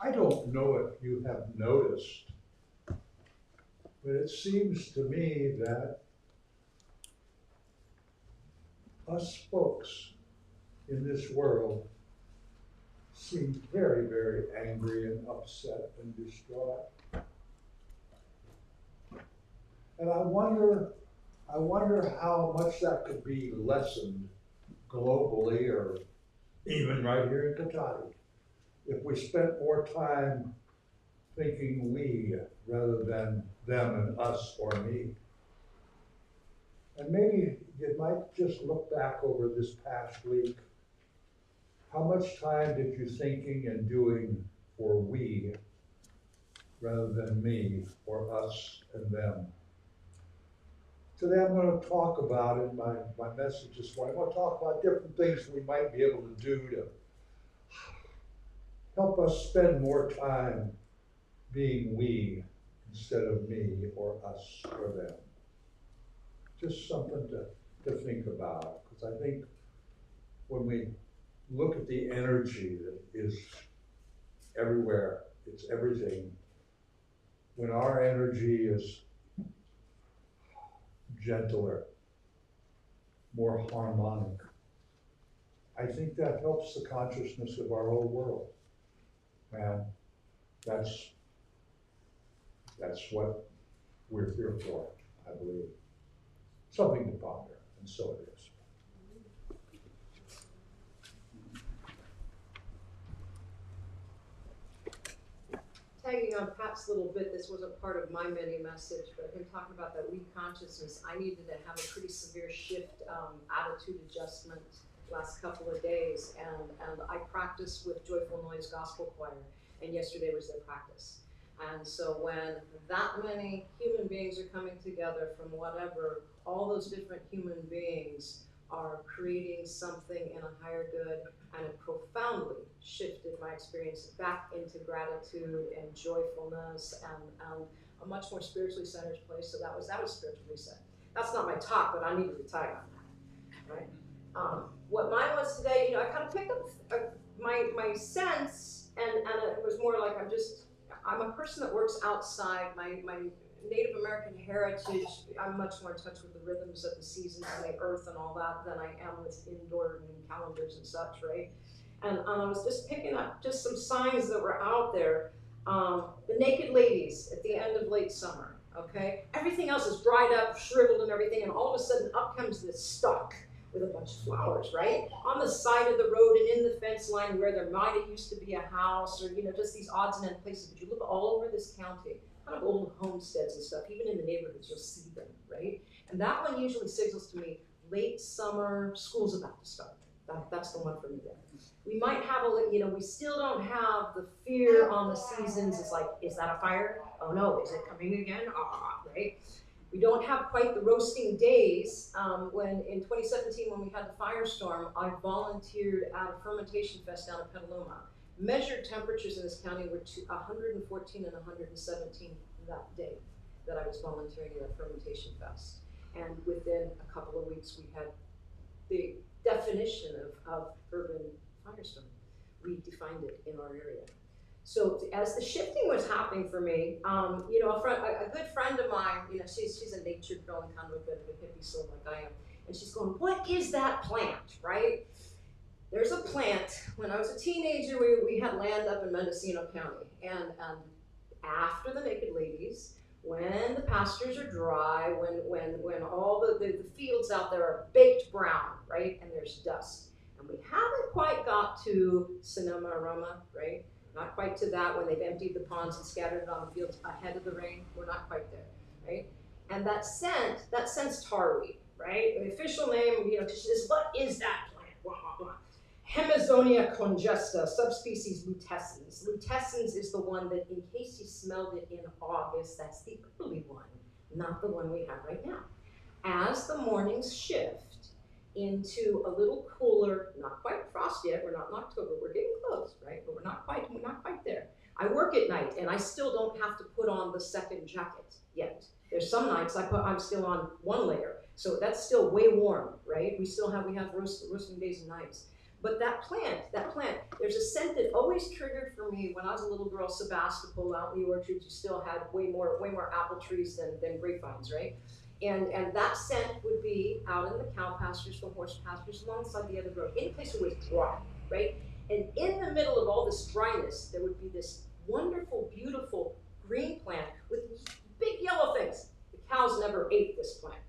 I don't know if you have noticed, but it seems to me that us folks in this world seem very, very angry and upset and distraught. And I wonder how much that could be lessened globally or even right here in McCarty if we spent more time thinking we rather than them and us or me. And maybe you might just look back over this past week. How much time did you thinking and doing for we rather than me or us and them? Today I'm going to talk about in my message this morning, I'm going to talk about different things we might be able to do to help us spend more time being we instead of me or us or them. Just something to think about, because I think when we look at the energy that is everywhere, it's everything. When our energy is gentler, more harmonic, I think that helps the consciousness of our whole world. And that's what we're here for, I believe. Something to ponder, and so it is. Tagging on Pat's little bit, this wasn't part of my mini message, but him talking about that weak consciousness, I needed to have a pretty severe shift, attitude adjustment last couple of days, and I practiced with Joyful Noise Gospel Choir, and yesterday was their practice. And so when that many human beings are coming together from whatever, all those different human beings are creating something in a higher good, and it profoundly shifted my experience back into gratitude and joyfulness and a much more spiritually centered place. So that was spiritual reset. That's not my talk, but I need to retire on that, right? What mine was today, I kind of picked up my sense, and it was more like I'm a person that works outside. My Native American heritage, I'm much more in touch with the rhythms of the seasons and the earth and all that than I am with indoor and calendars and such, right? And I was just picking up just some signs that were out there. The naked ladies at the end of late summer, okay? Everything else is dried up, shriveled and everything, and all of a sudden up comes this stalk with a bunch of flowers, right? On the side of the road and in the fence line where there might have used to be a house or, just these odds and ends places. But you look all over this county, kind of old homesteads and stuff, even in the neighborhoods, you'll see them, right? And that one usually signals to me late summer, school's about to start. That's the one for me there. We might have we still don't have the fear on the seasons. It's like, is that a fire? Oh no, is it coming again? Right? We don't have quite the roasting days. When in 2017, when we had the firestorm, I volunteered at a fermentation fest down in Petaluma. Measured temperatures in this county were 114 and 117 that day that I was volunteering at a fermentation fest. And within a couple of weeks, we had the definition of urban firestorm. We defined it in our area. So as the shifting was happening for me, a good friend of mine, she's a nature girl and kind of a bit of a hippie soul like I am, and she's going, what is that plant, right? There's a plant. When I was a teenager, we had land up in Mendocino County, and after the naked ladies, when the pastures are dry, when all the fields out there are baked brown, right, and there's dust, and we haven't quite got to Sonoma aroma, right? Not quite to that when they've emptied the ponds and scattered it on the fields ahead of the rain. We're not quite there, right? And that scent's tarweed, right? The official name, is what is that plant? Blah, blah, blah. Hemizonia congesta, subspecies lutescens. Lutescens is the one that, in case you smelled it in August, that's the early one, not the one we have right now. As the mornings shift into a little cooler, not quite frost yet, we're not in October, we're getting close, right? But we're not quite there. I work at night, and I still don't have to put on the second jacket yet. There's some nights I'm still on one layer, so that's still way warm, right? We have roasting days and nights. But that plant, there's a scent that always triggered for me when I was a little girl, Sebastopol out in the orchards, you still had way more apple trees than grapevines, right? And that scent would be out in the cow pastures, the horse pastures, alongside the other road, any place that was dry, right? And in the middle of all this dryness, there would be this wonderful, beautiful green plant with big yellow things. The cows never ate this plant.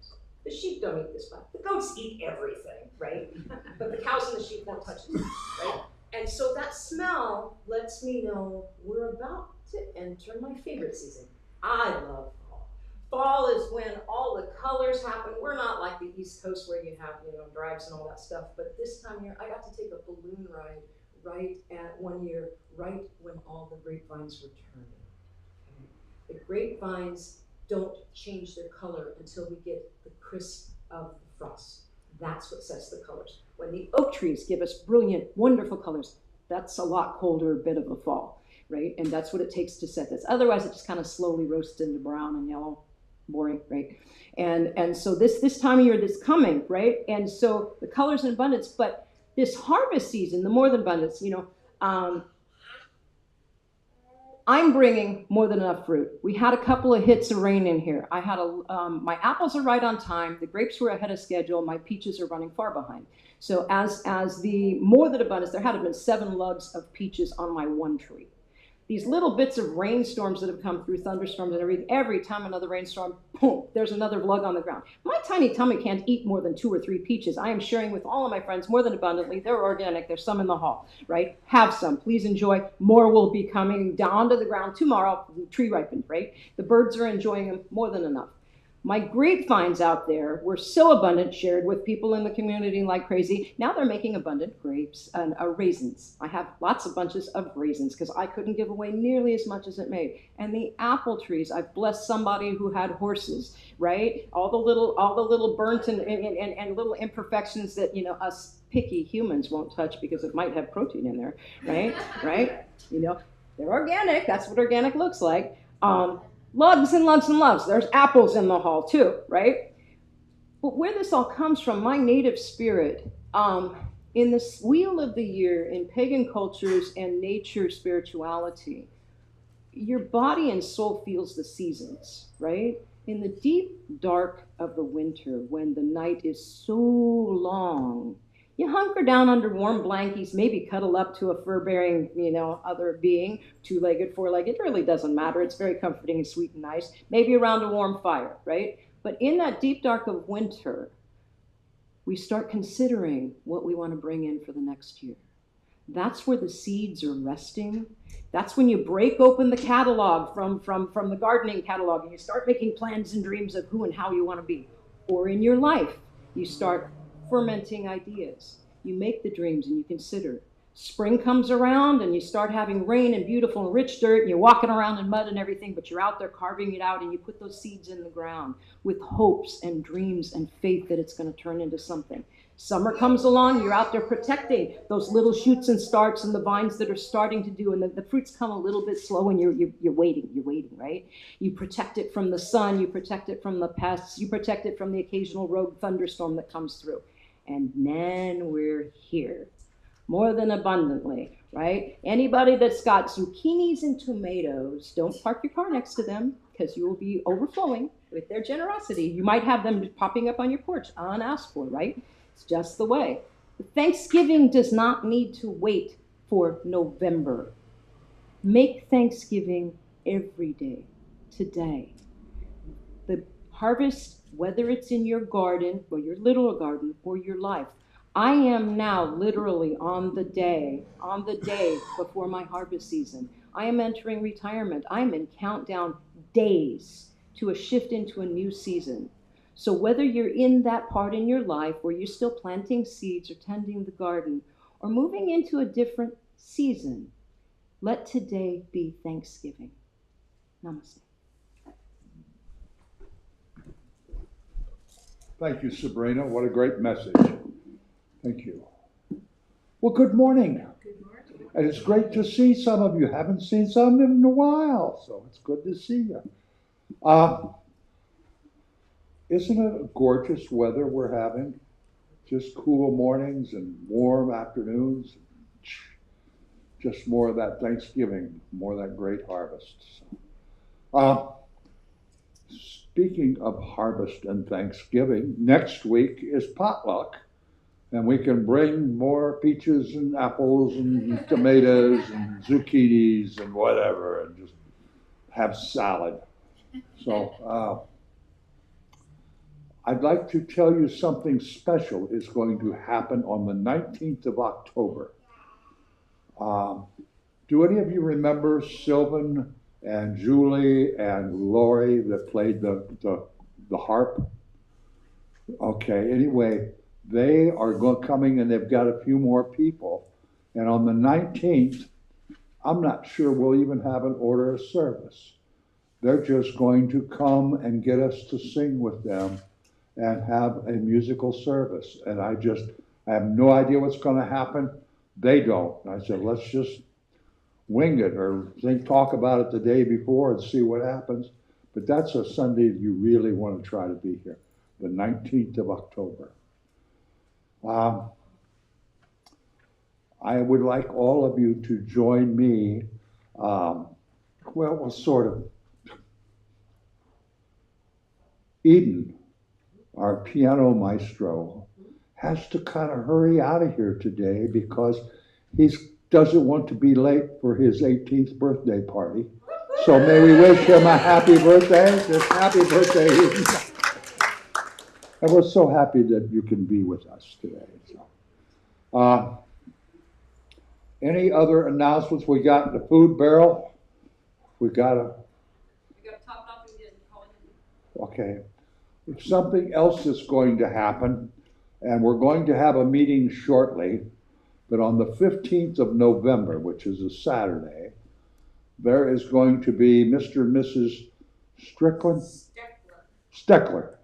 The sheep don't eat this plant. The goats eat everything, right? But the cows and the sheep won't touch it, right? And so that smell lets me know we're about to enter my favorite season. I love fall. Fall is when all the colors happen. We're not like the East Coast where you have, drives and all that stuff, but this time of year, I got to take a balloon ride right at 1 year, right when all the grapevines were turning. Okay? The grapevines don't change their color until we get the crisp of the frost. That's what sets the colors. When the oak trees give us brilliant, wonderful colors, that's a lot colder bit of a fall, right? And that's what it takes to set this. Otherwise, it just kind of slowly roasts into brown and yellow, boring, right? And so this time of year that's coming, right? And so the colors in abundance, but this harvest season, the more than abundance, I'm bringing more than enough fruit. We had a couple of hits of rain in here. I had my apples are right on time. The grapes were ahead of schedule. My peaches are running far behind. So as the more than abundance, there had been 7 lugs of peaches on my one tree. These little bits of rainstorms that have come through, thunderstorms and everything, every time another rainstorm, boom, there's another lug on the ground. My tiny tummy can't eat more than 2 or 3 peaches. I am sharing with all of my friends more than abundantly. They're organic. There's some in the hall, right? Have some. Please enjoy. More will be coming down to the ground tomorrow. Tree ripened, right? The birds are enjoying them more than enough. My grapevines out there were so abundant, shared with people in the community like crazy. Now they're making abundant grapes and raisins. I have lots of bunches of raisins because I couldn't give away nearly as much as it made. And the apple trees, I've blessed somebody who had horses, right? All the little burnt and little imperfections that us picky humans won't touch because it might have protein in there, right? Right? They're organic. That's what organic looks like. Lugs and lugs and lugs. There's apples in the hall too, right? But where this all comes from, my native spirit, in this wheel of the year, in pagan cultures and nature spirituality, your body and soul feels the seasons, right? In the deep dark of the winter, when the night is so long, you hunker down under warm blankets, maybe cuddle up to a fur-bearing, other being, 2-legged, 4-legged, it really doesn't matter. It's very comforting and sweet and nice. Maybe around a warm fire, right? But in that deep dark of winter, we start considering what we want to bring in for the next year. That's where the seeds are resting. That's when you break open the catalog from the gardening catalog and you start making plans and dreams of who and how you want to be. Or in your life, you start fermenting ideas. You make the dreams and you consider. Spring comes around and you start having rain and beautiful and rich dirt and you're walking around in mud and everything, but you're out there carving it out and you put those seeds in the ground with hopes and dreams and faith that it's going to turn into something. Summer comes along, you're out there protecting those little shoots and starts and the vines that are starting to do, and the fruits come a little bit slow and you're waiting, right? You protect it from the sun, you protect it from the pests, you protect it from the occasional rogue thunderstorm that comes through. And then we're here, more than abundantly, right? Anybody that's got zucchinis and tomatoes, don't park your car next to them because you will be overflowing with their generosity. You might have them popping up on your porch unasked for, right? It's just the way. Thanksgiving does not need to wait for November. Make Thanksgiving every day, today. The harvest, whether it's in your garden or your little garden or your life, I am now literally on the day before my harvest season. I am entering retirement. I'm in countdown days to a shift into a new season. So whether you're in that part in your life where you're still planting seeds or tending the garden or moving into a different season, let today be Thanksgiving. Namaste. Thank you, Sabrena. What a great message. Thank you. Well, good morning. Good morning. And it's great to see some of you. Haven't seen some in a while, so it's good to see you. Isn't it gorgeous weather we're having? just cool mornings and warm afternoons. Just more of that Thanksgiving, more of that great harvest. Speaking of harvest and Thanksgiving, next week is potluck, and we can bring more peaches and apples and tomatoes and zucchinis and whatever, and just have salad. So I'd like to tell you something special is going to happen on the 19th of October. Do any of you remember Sylvan and Julie and Lori that played the harp? Okay, anyway, they are coming and they've got a few more people. And on the 19th, I'm not sure we'll even have an order of service. They're just going to come and get us to sing with them and have a musical service. And I have no idea what's going to happen. They don't. And I said, let's just wing it or talk about it the day before and see what happens. But that's a Sunday you really want to try to be here, the 19th of October. I would like all of you to join me. Sort of. Eden, our piano maestro, has to kind of hurry out of here today because he doesn't want to be late for his 18th birthday party. So may we wish him a happy birthday. Just happy birthday, Eden. And we're so happy that you can be with us today. So, any other announcements? We got the food barrel. We got topped off and didn't call it. Okay. Something else is going to happen, and we're going to have a meeting shortly, but on the 15th of November, which is a Saturday, there is going to be Mr. and Mrs. Steckler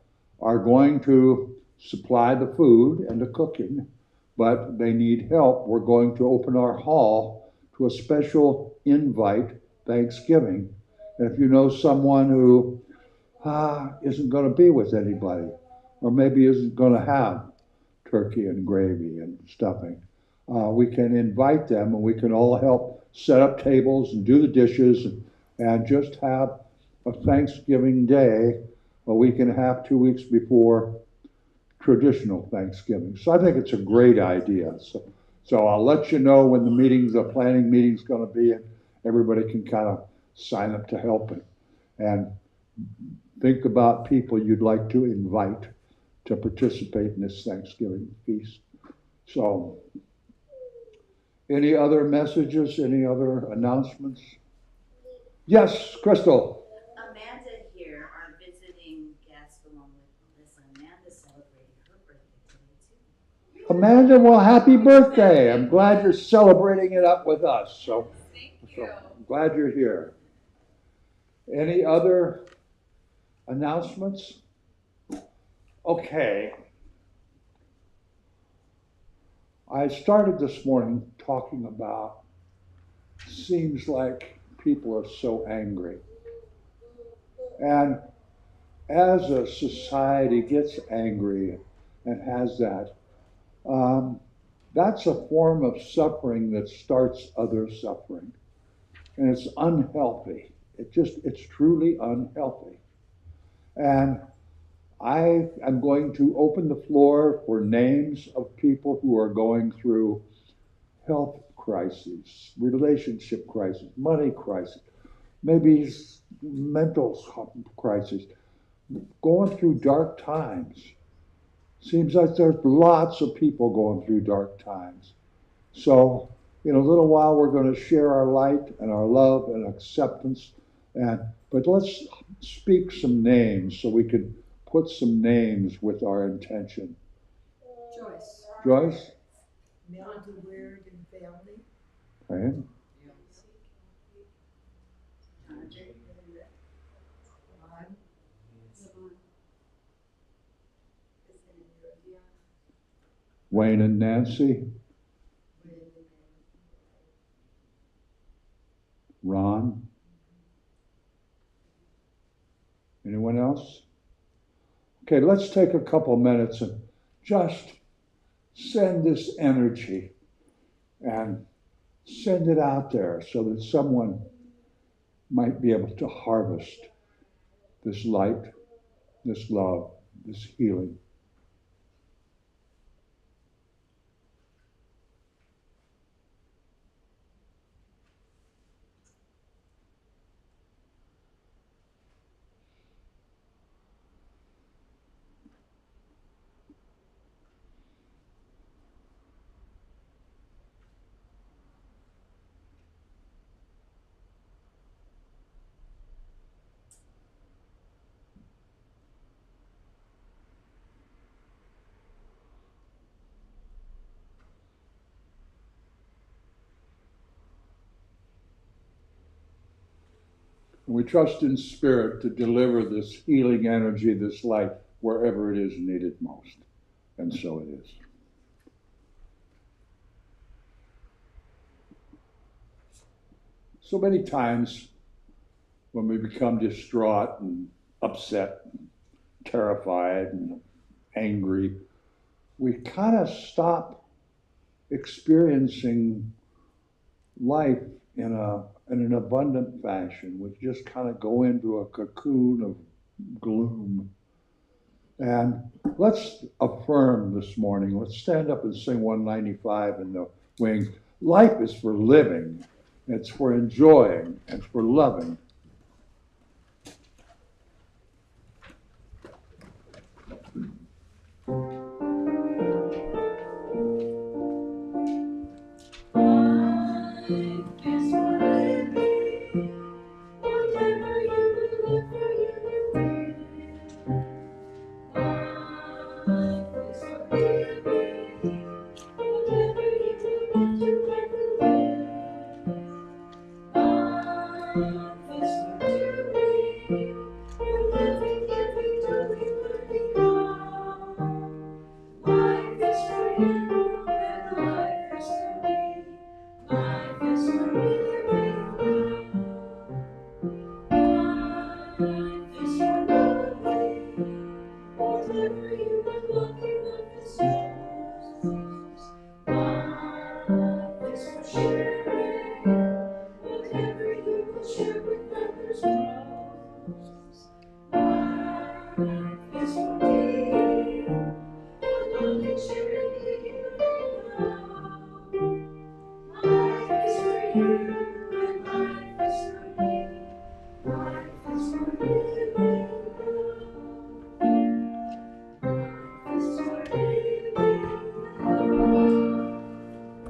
are going to supply the food and the cooking, but they need help. We're going to open our hall to a special invite Thanksgiving. And if you know someone who isn't going to be with anybody, or maybe isn't going to have turkey and gravy and stuffing, we can invite them and we can all help set up tables and do the dishes and just have a Thanksgiving day a week and a half, 2 weeks before traditional Thanksgiving. So I think it's a great idea. So I'll let you know when the planning meeting's going to be, and everybody can kind of sign up to help and think about people you'd like to invite to participate in this Thanksgiving feast. So, any other messages, any other announcements? Yes, Crystal. Amanda here, our visiting guest along with Melissa. Amanda's celebrating her birthday today too. Amanda, well, happy birthday. I'm glad you're celebrating it up with us. Thank you. I'm glad you're here. Any other announcements? Okay. I started this morning talking about, seems like people are so angry. And as a society gets angry and has that, that's a form of suffering that starts other suffering. And it's unhealthy. It's truly unhealthy. And I am going to open the floor for names of people who are going through health crises, relationship crises, money crisis, maybe mental crisis, going through dark times. Seems like there's lots of people going through dark times. So in a little while, we're going to share our light and our love and acceptance. But let's speak some names so we can put some names with our intention. Joyce. Joyce? Melody Weird and family. Okay. Wayne and Nancy. Ron. Anyone else? Okay, let's take a couple minutes and just send this energy and send it out there so that someone might be able to harvest this light, this love, this healing. We trust in Spirit to deliver this healing energy, this light, wherever it is needed most. And so it is. So many times when we become distraught and upset, and terrified and angry, we kind of stop experiencing life in an abundant fashion. We just kind of go into a cocoon of gloom. And let's affirm this morning. Let's stand up and sing 195 in the wings. Life is for living. It's for enjoying and for loving.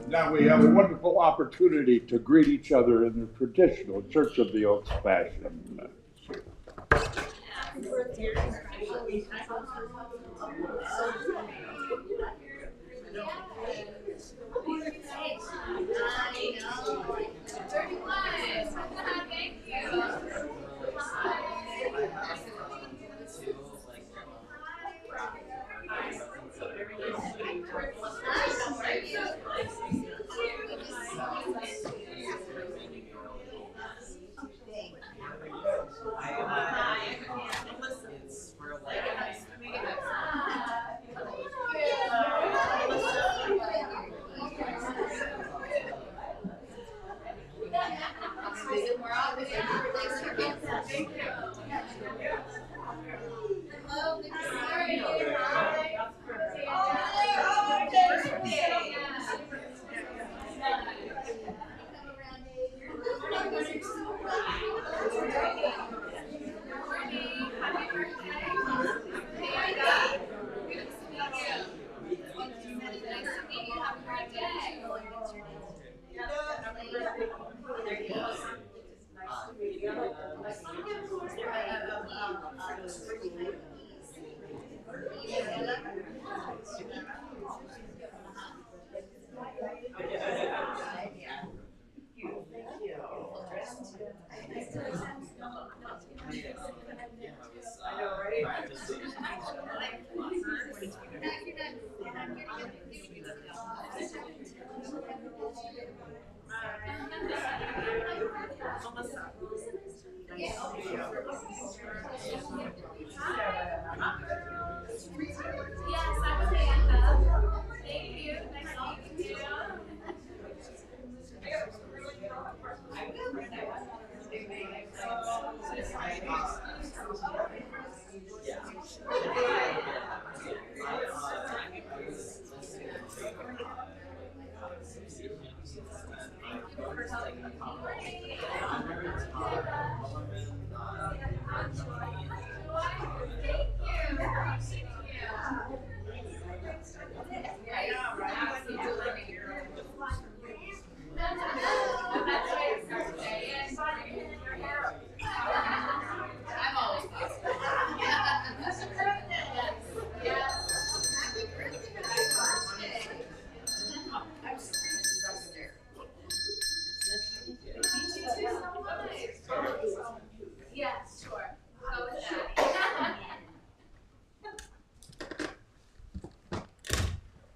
Now we have a wonderful opportunity to greet each other in the traditional Church of the Oaks fashion.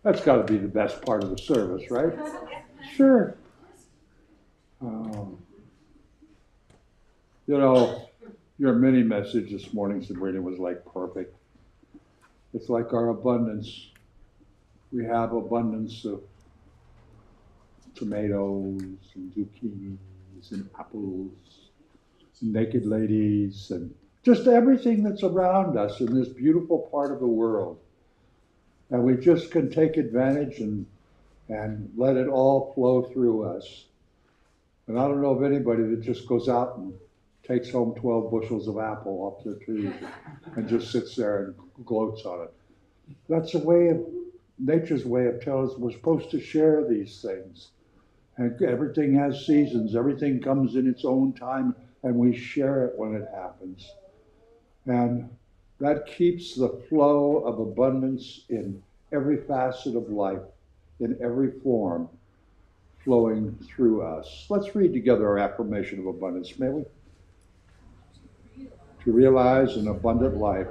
That's got to be the best part of the service, right? Sure. Um, you know, your mini message this morning, Sabrena, was like perfect. It's like our abundance. We have abundance of tomatoes and zucchinis and apples and naked ladies and just everything that's around us in this beautiful part of the world. And we just can take advantage and let it all flow through us. And I don't know of anybody that just goes out and takes home 12 bushels of apple off the trees and just sits there and gloats on it. That's a way of, nature's way of telling us we're supposed to share these things. And everything has seasons, everything comes in its own time, and we share it when it happens. And that keeps the flow of abundance in every facet of life, in every form, flowing through us. Let's read together our affirmation of abundance, may we? To realize an abundant life,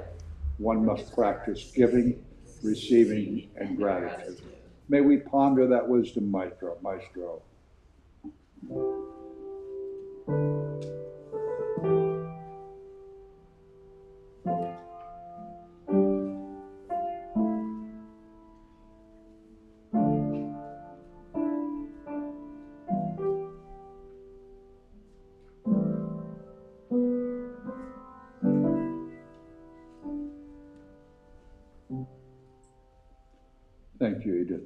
one must practice giving, receiving, and gratitude. May we ponder that wisdom, Maestro. Thank you, Edith.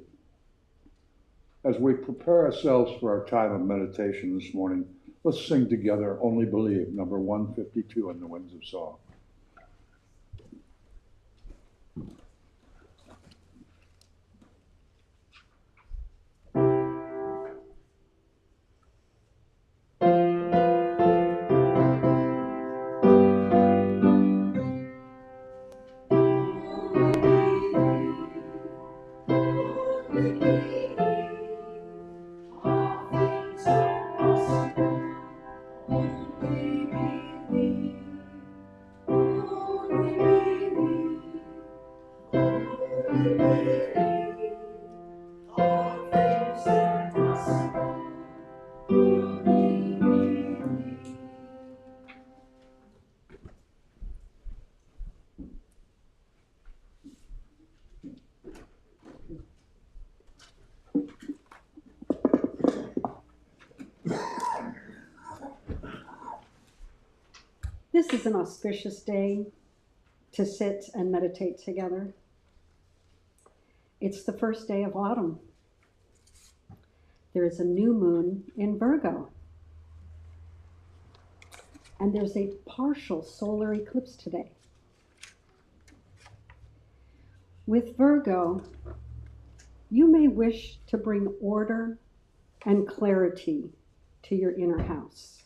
As we prepare ourselves for our time of meditation this morning, let's sing together Only Believe, number 152 in the Winds of Song. This is an auspicious day to sit and meditate together. It's the first day of autumn. There is a new moon in Virgo. And there's a partial solar eclipse today. With Virgo, you may wish to bring order and clarity to your inner house.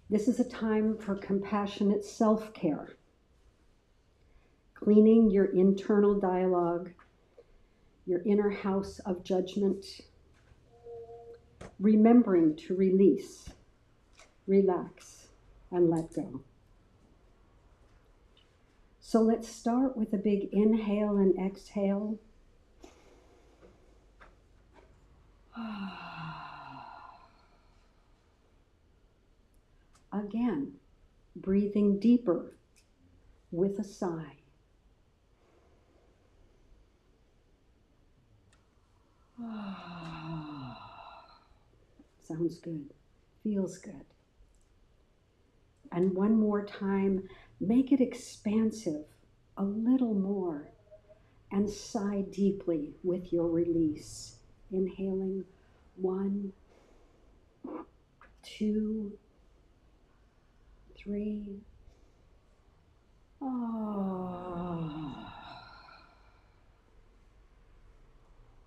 This is a time for compassionate self-care, cleaning your internal dialogue, your inner house of judgment, remembering to release, relax, and let go. So let's start with a big inhale and exhale. Again, breathing deeper with a sigh. Sounds good, feels good. And one more time, make it expansive, a little more. And sigh deeply with your release. Inhaling 1, 2, 3.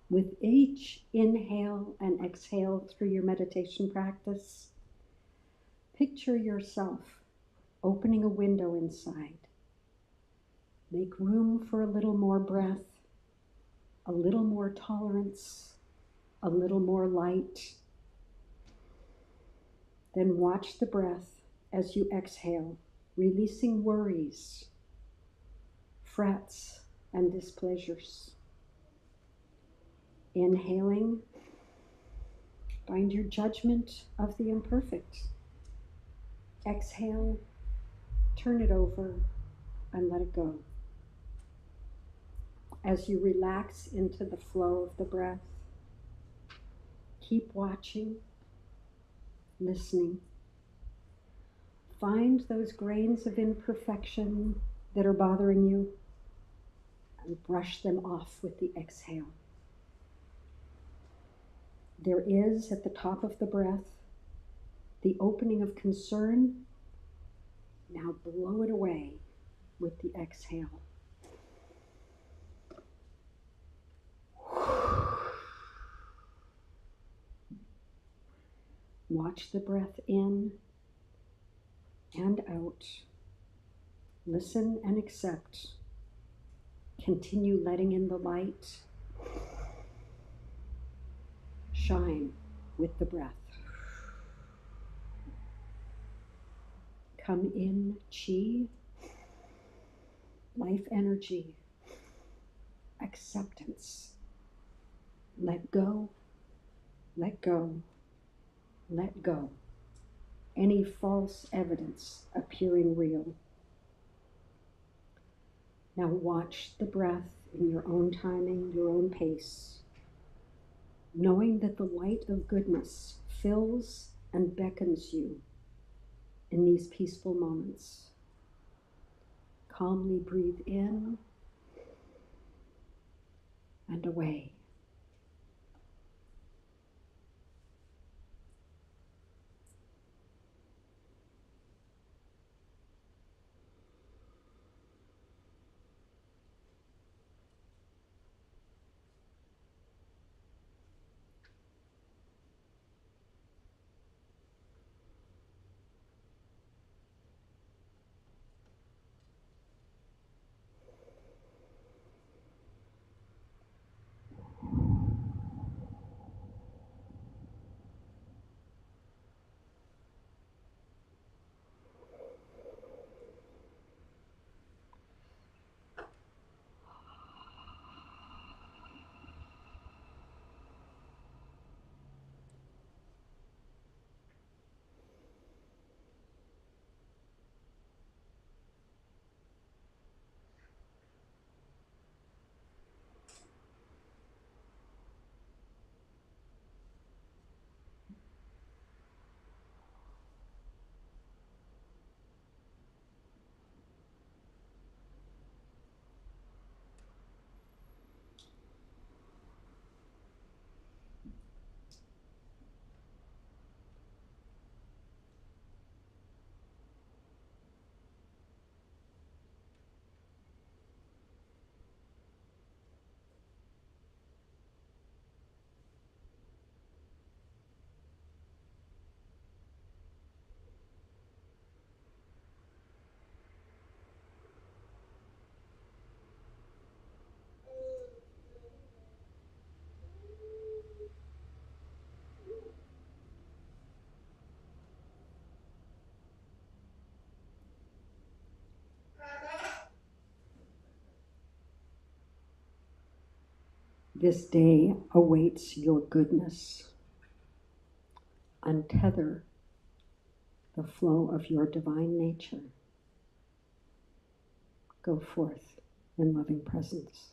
With each inhale and exhale through your meditation practice, picture yourself opening a window inside. Make room for a little more breath, a little more tolerance, a little more light. Then watch the breath as you exhale, releasing worries, frets, and displeasures. Inhaling, find your judgment of the imperfect. Exhale, turn it over, and let it go. As you relax into the flow of the breath, keep watching, listening. Find those grains of imperfection that are bothering you and brush them off with the exhale. There is, at the top of the breath, the opening of concern. Now blow it away with the exhale. Watch the breath in and out. Listen and accept. Continue letting in the light. Shine with the breath. Come in chi, life energy, acceptance. Let go, let go, let go. Any false evidence appearing real. Now watch the breath in your own timing, your own pace, knowing that the light of goodness fills and beckons you in these peaceful moments. Calmly breathe in and away. This day awaits your goodness. Untether the flow of your divine nature. Go forth in loving presence.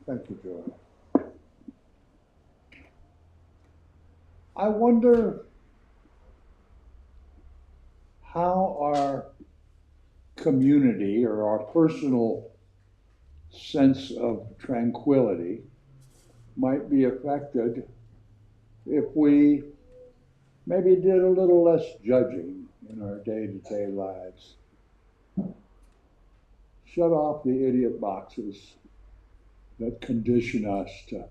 Thank you, Joy. I wonder how our community or our personal sense of tranquility might be affected if we maybe did a little less judging in our day-to-day lives. Shut off the idiot boxes that condition us to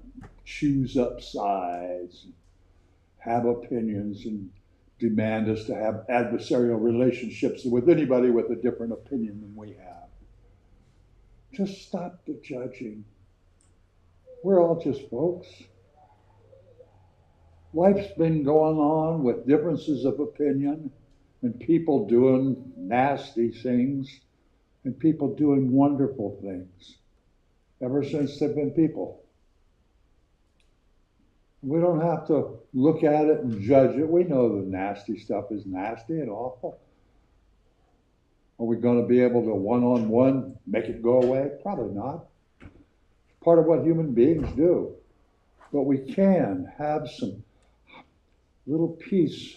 choose up sides, have opinions, and demand us to have adversarial relationships with anybody with a different opinion than we have. Just stop the judging. We're all just folks. Life's been going on with differences of opinion and people doing nasty things and people doing wonderful things ever since they've been people. We don't have to look at it and judge it. We know the nasty stuff is nasty and awful. Are we going to be able to one-on-one make it go away? Probably not. It's part of what human beings do. But we can have some little peace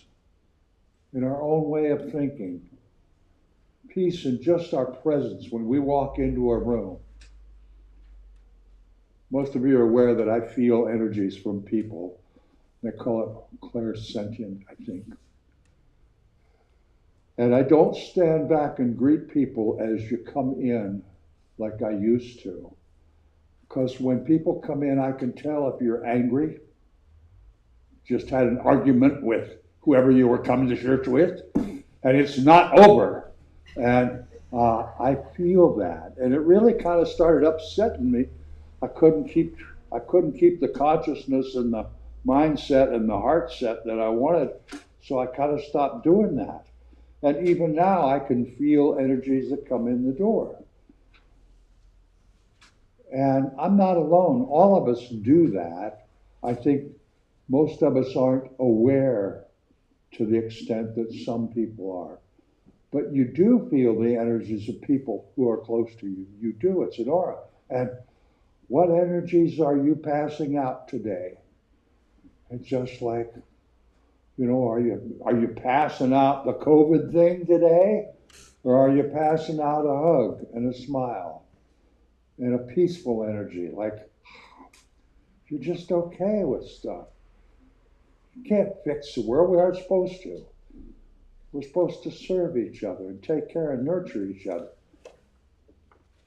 in our own way of thinking. Peace in just our presence when we walk into a room. Most of you are aware that I feel energies from people. They call it clairsentient, I think. And I don't stand back and greet people as you come in like I used to. Because when people come in, I can tell if you're angry, just had an argument with whoever you were coming to church with, and it's not over. And I feel that. And it really kind of started upsetting me. I couldn't keep the consciousness and the mindset and the heart set that I wanted, so I kind of stopped doing that. And even now, I can feel energies that come in the door. And I'm not alone. All of us do that. I think most of us aren't aware to the extent that some people are. But you do feel the energies of people who are close to you. You do. It's an aura. And what energies are you passing out today? It's just like, are you passing out the COVID thing today? Or are you passing out a hug and a smile and a peaceful energy? Like, you're just okay with stuff. You can't fix the world. We aren't supposed to. We're supposed to serve each other and take care and nurture each other.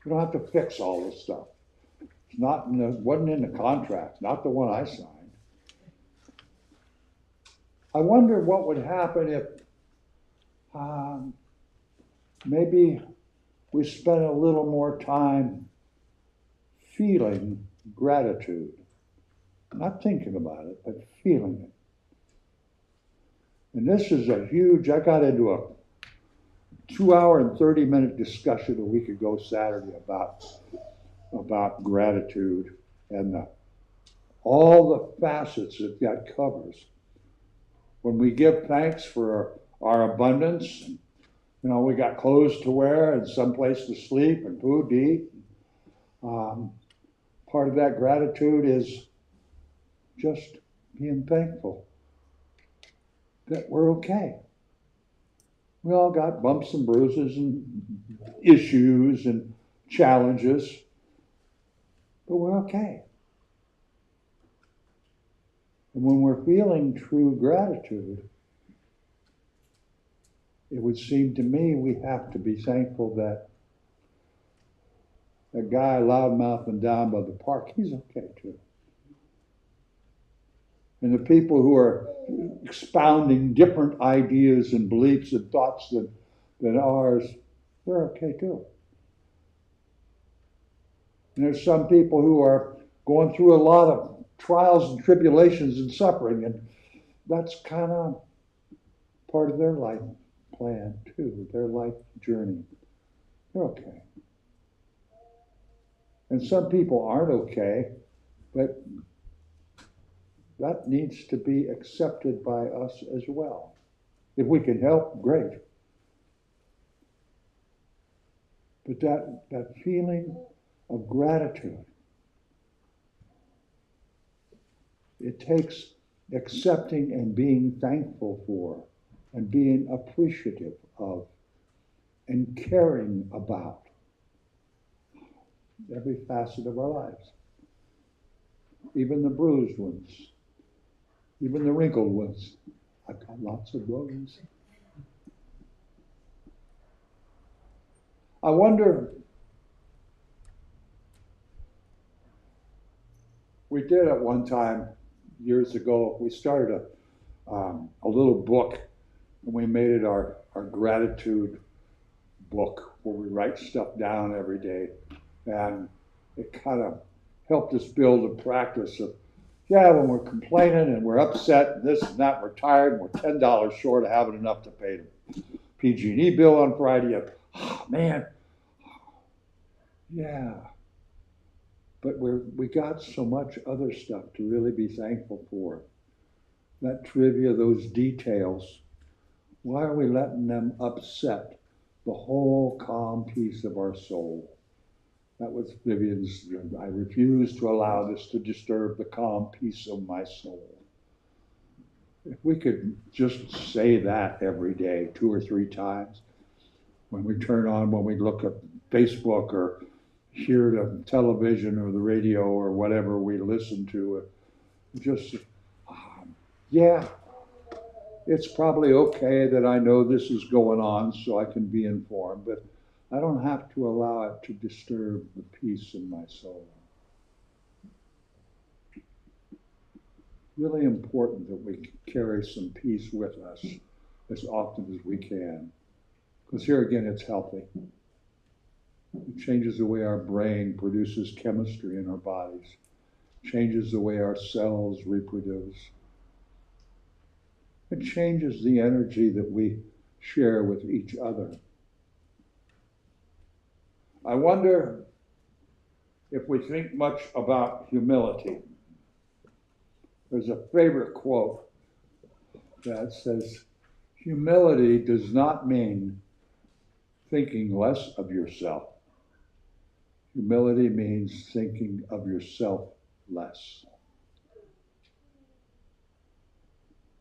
We don't have to fix all this stuff. It's wasn't in the contract, not the one I signed. I wonder what would happen if maybe we spent a little more time feeling gratitude. Not thinking about it, but feeling it. And this is I got into a 2-hour and 30-minute discussion a week ago Saturday about gratitude and all the facets that covers. When we give thanks for our abundance, we got clothes to wear and some place to sleep and food to eat. Part of that gratitude is just being thankful that we're okay. We all got bumps and bruises and issues and challenges, but we're okay. And when we're feeling true gratitude, it would seem to me we have to be thankful that that guy loudmouthing down by the park, he's okay too. And the people who are expounding different ideas and beliefs and thoughts than ours, they're okay too. And there's some people who are going through a lot of trials and tribulations and suffering, and that's kind of part of their life plan too, their life journey. They're okay. And some people aren't okay, but that needs to be accepted by us as well. If we can help, great. But that feeling of gratitude It takes accepting and being thankful for and being appreciative of and caring about every facet of our lives. Even the bruised ones, even the wrinkled ones. I've got lots of those. I wonder, we did at one time, years ago, we started a little book, and we made it our gratitude book, where we write stuff down every day. And it kind of helped us build a practice of, yeah, when we're complaining and we're upset and this and that, we're tired and we're $10 short of having enough to pay the PG&E bill on Friday. Oh, man, yeah. But we got so much other stuff to really be thankful for. That trivia, those details, why are we letting them upset the whole calm peace of our soul? That was Vivian's, I refuse to allow this to disturb the calm peace of my soul. If we could just say that every day, 2 or 3 times, when we turn on, when we look at Facebook or hear the television or the radio or whatever we listen to, just, yeah, it's probably okay that I know this is going on so I can be informed, but I don't have to allow it to disturb the peace in my soul. Really important that we carry some peace with us as often as we can. Because here again, it's healthy. It changes the way our brain produces chemistry in our bodies. Changes the way our cells reproduce. It changes the energy that we share with each other. I wonder if we think much about humility. There's a favorite quote that says, humility does not mean thinking less of yourself. Humility means thinking of yourself less.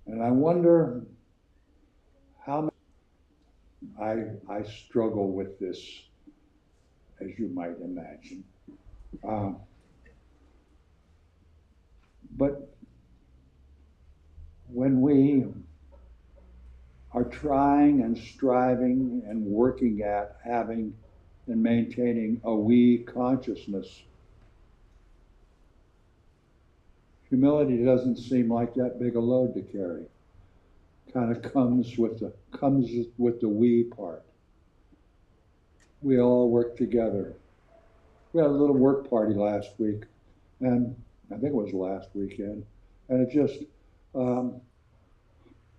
And I wonder how I struggle with this, as you might imagine. But when we are trying and striving and working at having and maintaining a we consciousness, humility doesn't seem like that big a load to carry. Kind of comes with the we part. We all work together. We had a little work party last week, and I think it was last weekend, and it just,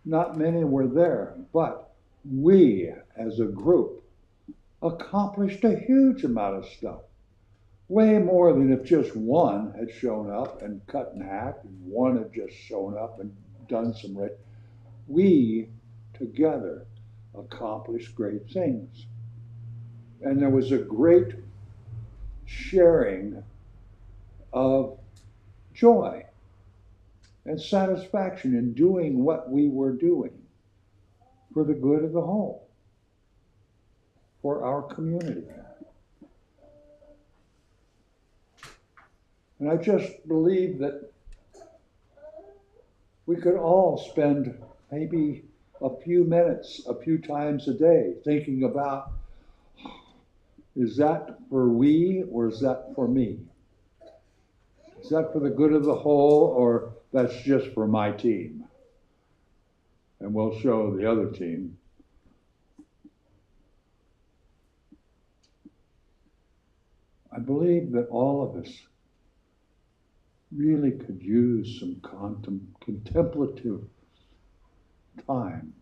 not many were there, but we as a group accomplished a huge amount of stuff. Way more than if just one had shown up and cut and hacked, and one had just shown up and done some right. We together accomplished great things. And there was a great sharing of joy and satisfaction in doing what we were doing for the good of the whole, for our community. And I just believe that we could all spend maybe a few minutes, a few times a day, thinking about, is that for we or is that for me? Is that for the good of the whole or that's just for my team? And we'll show the other team. I believe that all of us really could use some contemplative time.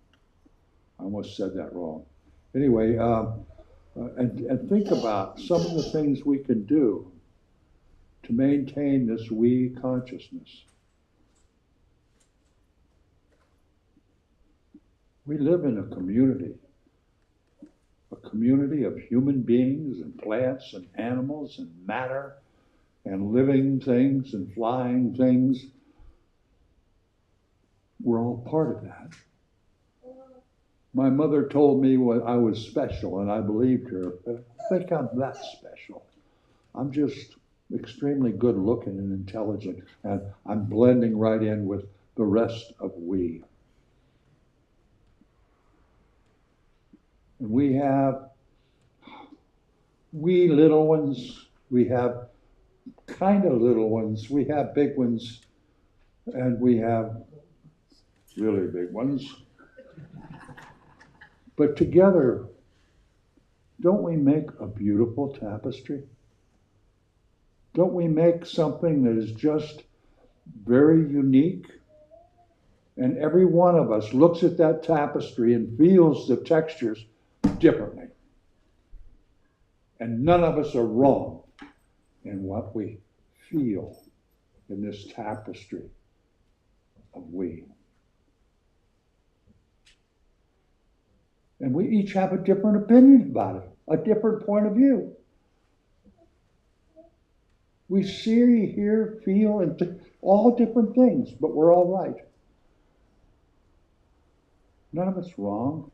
I almost said that wrong. Anyway, and think about some of the things we can do to maintain this we consciousness. We live in a community of human beings and plants and animals and matter and living things and flying things. We're all part of that. My mother told me I was special, and I believed her, but I think I'm that special. I'm just extremely good looking and intelligent, and I'm blending right in with the rest of we. And we have wee little ones, we have kind of little ones, we have big ones, and we have really big ones. But together, don't we make a beautiful tapestry? Don't we make something that is just very unique? And every one of us looks at that tapestry and feels the textures differently. And none of us are wrong in what we feel in this tapestry of we. And we each have a different opinion about it, a different point of view. We see, hear, feel, and all different things, but we're all right. None of us wrong.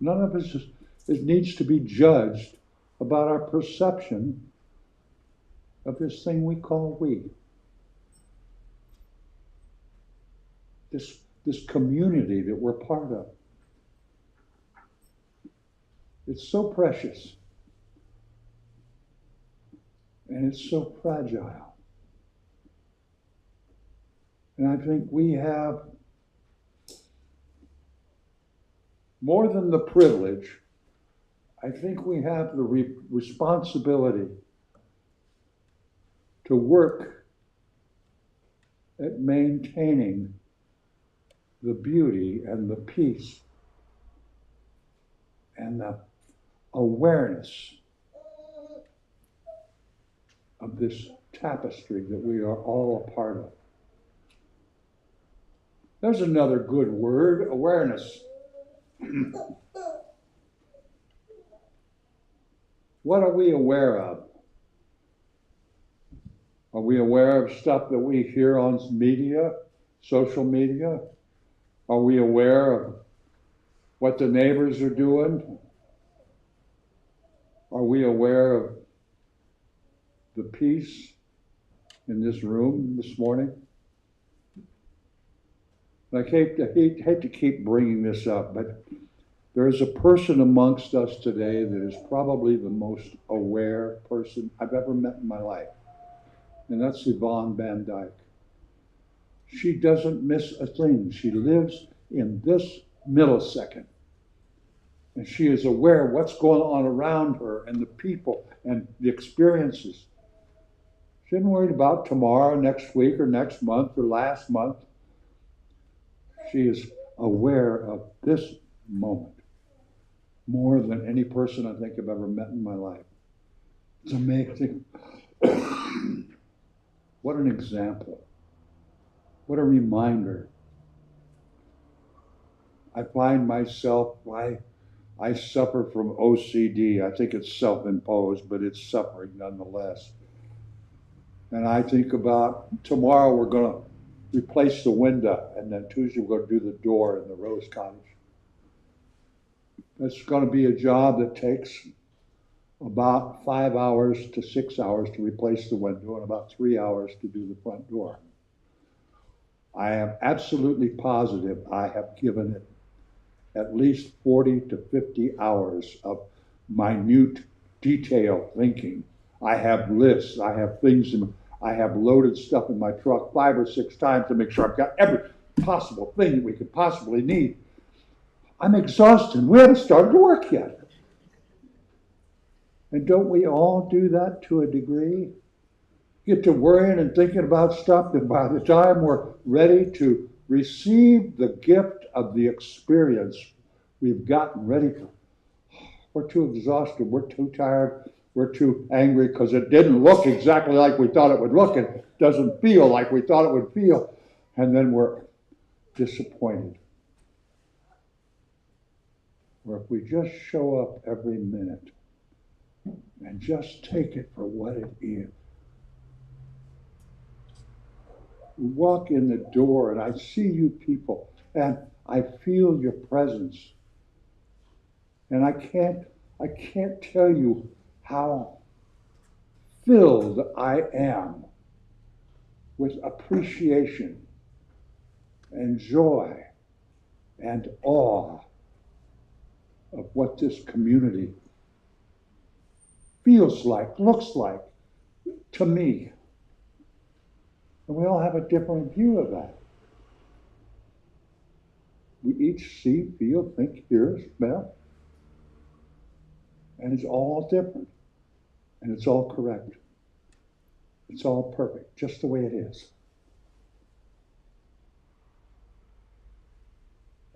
None of us needs to be judged about our perception of this thing we call we. This community that we're part of. It's so precious. And it's so fragile. And I think we have more than the privilege, I think we have the responsibility to work at maintaining the beauty and the peace and the awareness of this tapestry that we are all a part of. There's another good word, awareness. What are we aware of? Are we aware of stuff that we hear on media, social media? Are we aware of what the neighbors are doing? Are we aware of the peace in this room this morning? I hate to keep bringing this up, but there is a person amongst us today that is probably the most aware person I've ever met in my life, and that's Yvonne Van Dyke. She doesn't miss a thing. She lives in this millisecond, and she is aware of what's going on around her and the people and the experiences. She isn't worried about tomorrow, next week, or next month, or last month. She is aware of this moment more than any person I think I've ever met in my life. It's amazing. What an example. What a reminder. I find myself, I suffer from OCD. I think it's self-imposed, but it's suffering nonetheless. And I think about tomorrow we're going to replace the window, and then Tuesday we're going to do the door in the Rose Cottage. It's going to be a job that takes about 5 hours to 6 hours to replace the window and about 3 hours to do the front door. I am absolutely positive I have given it at least 40 to 50 hours of minute detail thinking. I have lists, I have things, I have loaded stuff in my truck 5 or 6 times to make sure I've got every possible thing that we could possibly need. I'm exhausted. We haven't started to work yet. And don't we all do that to a degree? Get to worrying and thinking about stuff, and by the time we're ready to receive the gift of the experience we've gotten ready for, we're too exhausted, we're too tired, we're too angry because it didn't look exactly like we thought it would look, it doesn't feel like we thought it would feel, and then we're disappointed. Or if we just show up every minute and just take it for what it is, We walk in the door and I see you people and I feel your presence. And I can't tell you how filled I am with appreciation and joy and awe of what this community feels like, looks like to me. And we all have a different view of that. We each see, feel, think, hear, smell, and it's all different. And it's all correct. It's all perfect, just the way it is.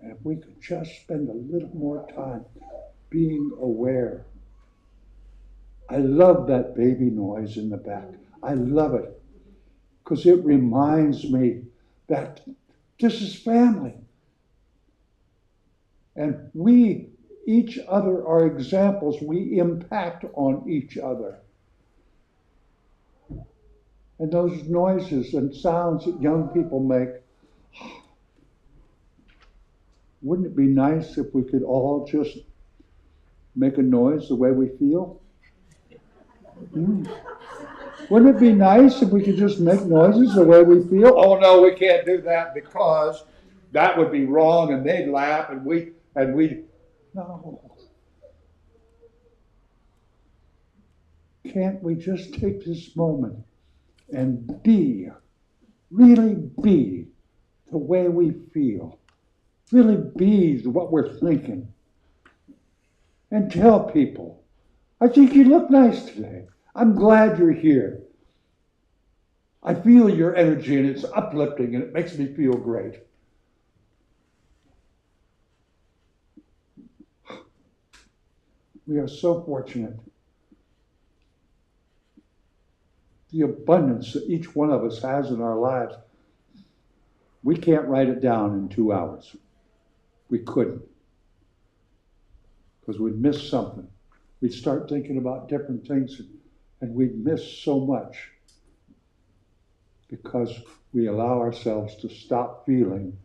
And if we could just spend a little more time being aware. I love that baby noise in the back. I love it because it reminds me that this is family. And we, each other, are examples. We impact on each other. And those noises and sounds that young people make, wouldn't it be nice if we could all just make a noise the way we feel? Wouldn't it be nice if we could just make noises the way we feel? Oh no, we can't do that because that would be wrong and they'd laugh and we no. Can't we just take this moment and really be the way we feel, really be what we're thinking, and tell people, I think you look nice today. I'm glad you're here. I feel your energy and it's uplifting and it makes me feel great. We are so fortunate. The abundance that each one of us has in our lives, we can't write it down in 2 hours. We couldn't. Because we'd miss something. We'd start thinking about different things and we'd miss so much because we allow ourselves to stop feeling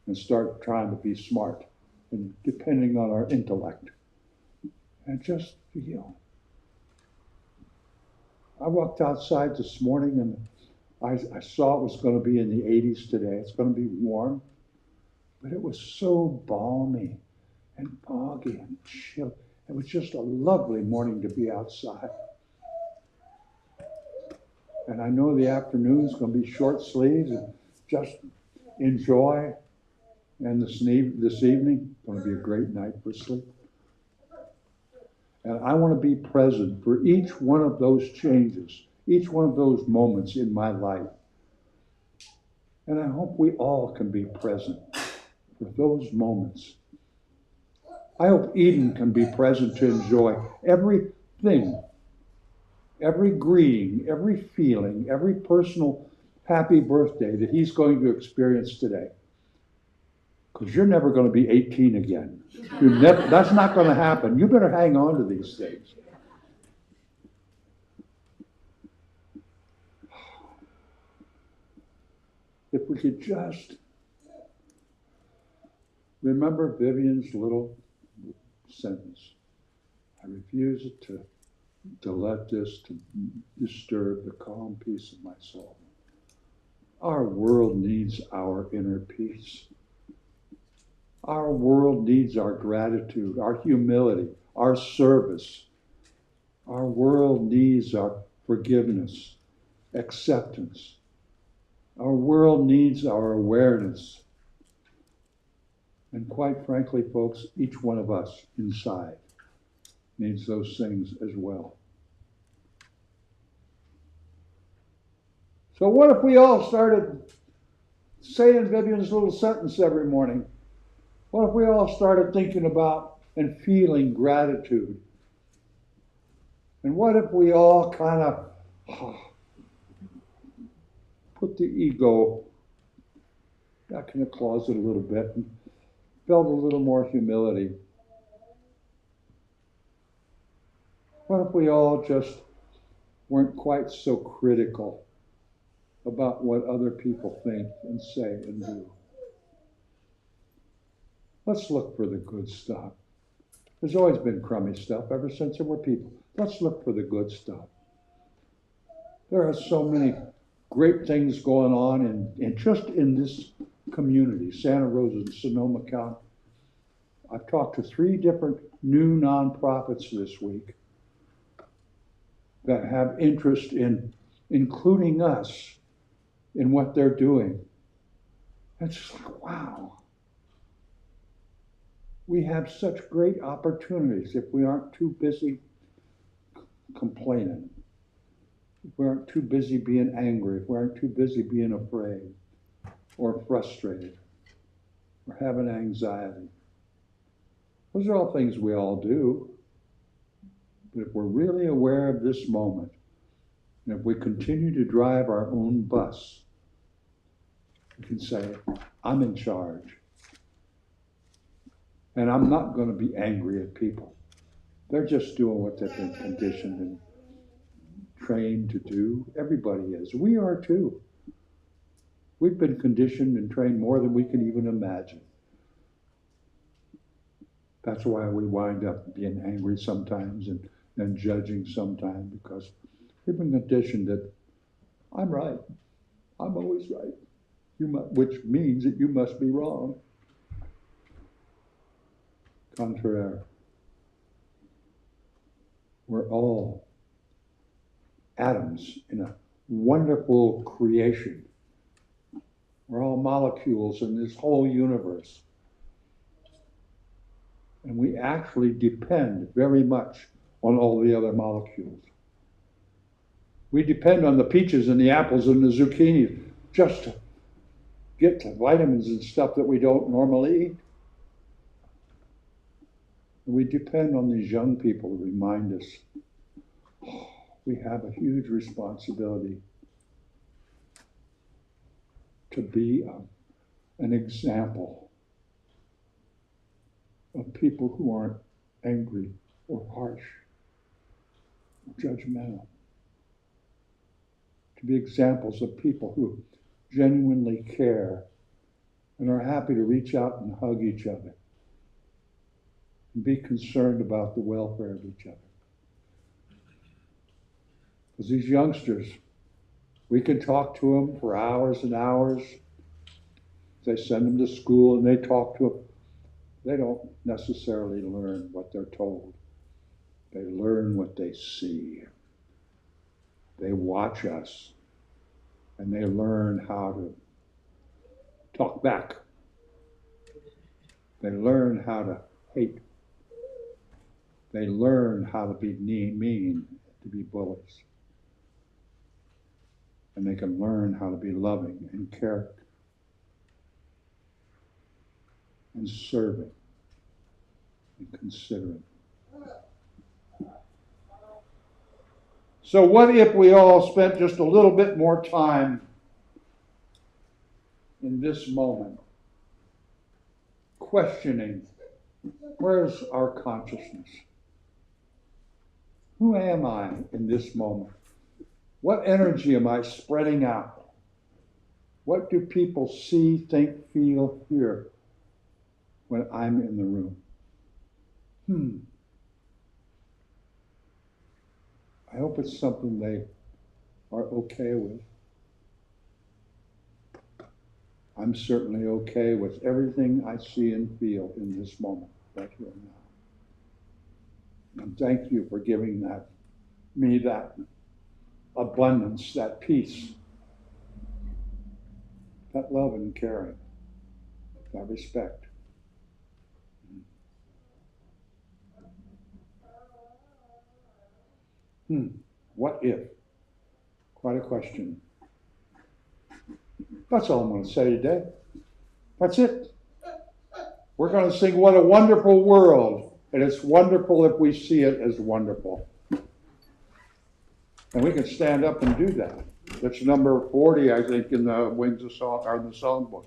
and start trying to be smart and depending on our intellect. And just feel. I walked outside this morning and I saw it was going to be in the 80s today. It's going to be warm. But it was so balmy and foggy and chill. It was just a lovely morning to be outside. And I know the afternoon's going to be short sleeves and just enjoy. And this evening, going to be a great night for sleep. And I want to be present for each one of those changes, each one of those moments in my life. And I hope we all can be present for those moments. I hope Eden can be present to enjoy everything, every greeting, every feeling, every personal happy birthday that he's going to experience today. Because you're never going to be 18 again. That's not going to happen. You better hang on to these things. If we could just remember Vivian's little sentence. I refuse to let this to disturb the calm peace of my soul. Our world needs our inner peace. Our world needs our gratitude, our humility, our service. Our world needs our forgiveness, acceptance. Our world needs our awareness. And quite frankly, folks, each one of us inside needs those things as well. So what if we all started saying Vivian's little sentence every morning? What if we all started thinking about and feeling gratitude? And what if we all kind of put the ego back in the closet a little bit and felt a little more humility? What if we all just weren't quite so critical about what other people think and say and do. Let's look for the good stuff. There's always been crummy stuff ever since there were people. Let's look for the good stuff. There are so many great things going on in just in this community, Santa Rosa and Sonoma County. I've talked to 3 different new nonprofits this week that have interest in including us in what they're doing. It's just like, wow. We have such great opportunities if we aren't too busy complaining, if we aren't too busy being angry, if we aren't too busy being afraid or frustrated or having anxiety. Those are all things we all do. But if we're really aware of this moment, and if we continue to drive our own bus, we can say, I'm in charge. And I'm not going to be angry at people. They're just doing what they've been conditioned and trained to do. Everybody is. We are too. We've been conditioned and trained more than we can even imagine. That's why we wind up being angry sometimes and judging sometimes, because we've been conditioned that I'm right. I'm always right. Which means that you must be wrong. Contraire. We're all atoms in a wonderful creation. We're all molecules in this whole universe. And we actually depend very much on all the other molecules. We depend on the peaches and the apples and the zucchinis just to get the vitamins and stuff that we don't normally eat. And we depend on these young people to remind us, we have a huge responsibility to be an example of people who aren't angry or harsh or judgmental. To be examples of people who genuinely care and are happy to reach out and hug each other and be concerned about the welfare of each other. Because these youngsters, we can talk to them for hours and hours. They send them to school and they talk to them. They don't necessarily learn what they're told. They learn what they see. They watch us and they learn how to talk back. They learn how to hate. They learn how to be mean, to be bullies. And they can learn how to be loving and caring and serving and considerate. So what if we all spent just a little bit more time in this moment questioning, where's our consciousness? Who am I in this moment? What energy am I spreading out? What do people see, think, feel, hear when I'm in the room? I hope it's something they are okay with. I'm certainly okay with everything I see and feel in this moment, right here and now. And thank you for giving me that abundance, that peace, that love and caring, that respect. What if? Quite a question. That's all I'm going to say today. That's it. We're going to sing What a Wonderful World, and it's wonderful if we see it as wonderful. And we can stand up and do that. That's number 40, I think, in the Wings of Song, or in the songbook.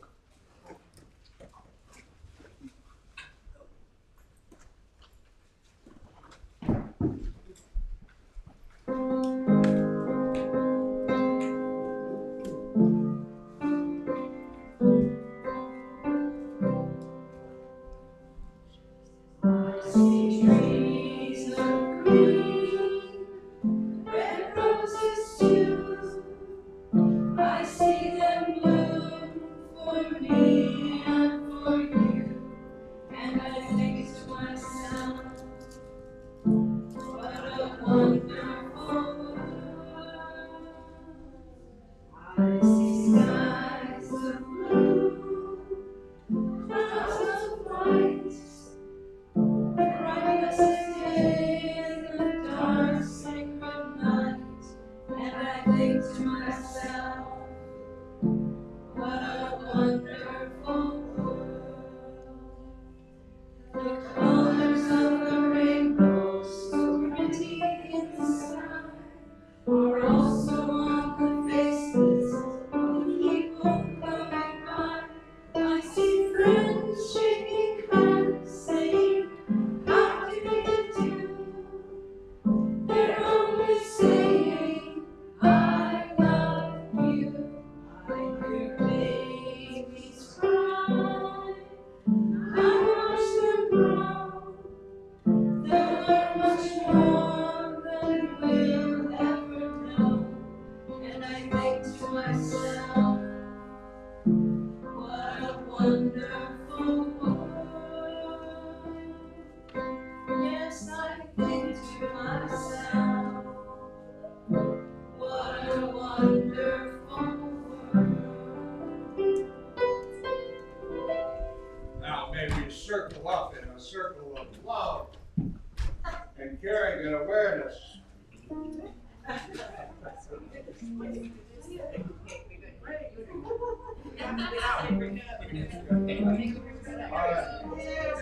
caring and awareness.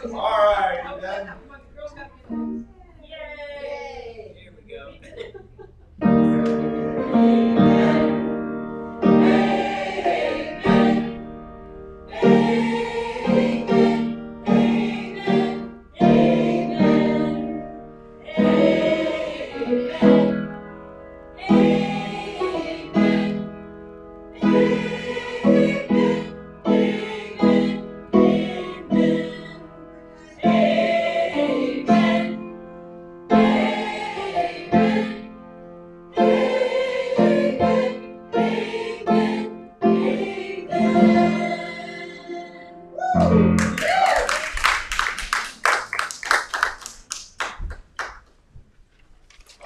All right, then. Yay! Here we go.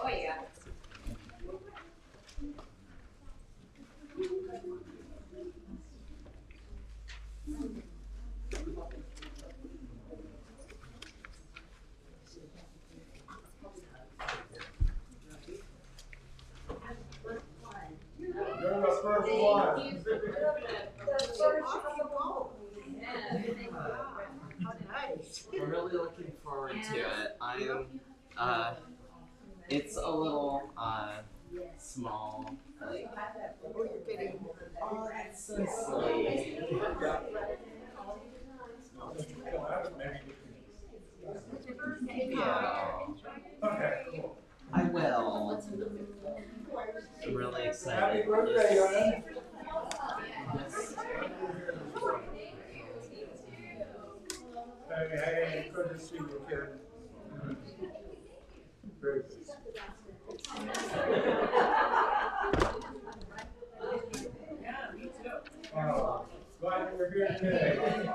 Oh, yeah. You're the first one. We're really looking forward to it. It's a little, small, like, oh, that's so silly. Yeah, Okay, cool. I will. I'm really excited. Happy birthday, Yonan. Hey, good to see you, kid. Very good. Glad you were here today.